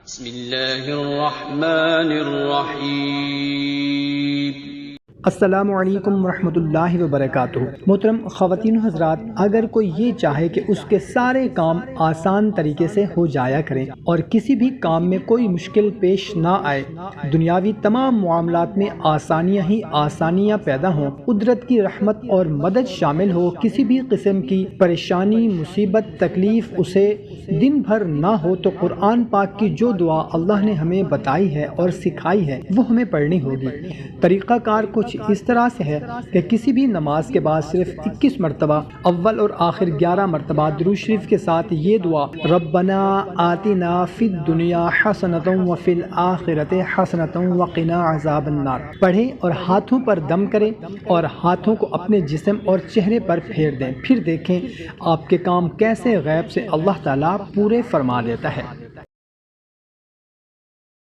بسم اللہ الرحمن الرحیم۔ السلام علیکم ورحمۃ اللہ وبرکاتہ۔ محترم خواتین و حضرات، اگر کوئی یہ چاہے کہ اس کے سارے کام آسان طریقے سے ہو جایا کریں اور کسی بھی کام میں کوئی مشکل پیش نہ آئے، دنیاوی تمام معاملات میں آسانیاں ہی آسانیاں پیدا ہوں، قدرت کی رحمت اور مدد شامل ہو، کسی بھی قسم کی پریشانی، مصیبت، تکلیف اسے دن بھر نہ ہو، تو قرآن پاک کی جو دعا اللہ نے ہمیں بتائی ہے اور سکھائی ہے وہ ہمیں پڑھنی ہوگی۔ طریقہ کار کچھ اس طرح سے ہے کہ کسی بھی نماز کے بعد صرف 21 مرتبہ اول اور آخر 11 مرتبہ درود شریف کے ساتھ یہ دعا ربنا آتنا فی الدنیا حسنۃ وفی الآخرۃ حسنۃ وقنا عذاب النار پڑھیں اور ہاتھوں پر دم کریں اور ہاتھوں کو اپنے جسم اور چہرے پر پھیر دیں، پھر دیکھیں آپ کے کام کیسے غیب سے اللہ تعالیٰ پورے فرما دیتا ہے۔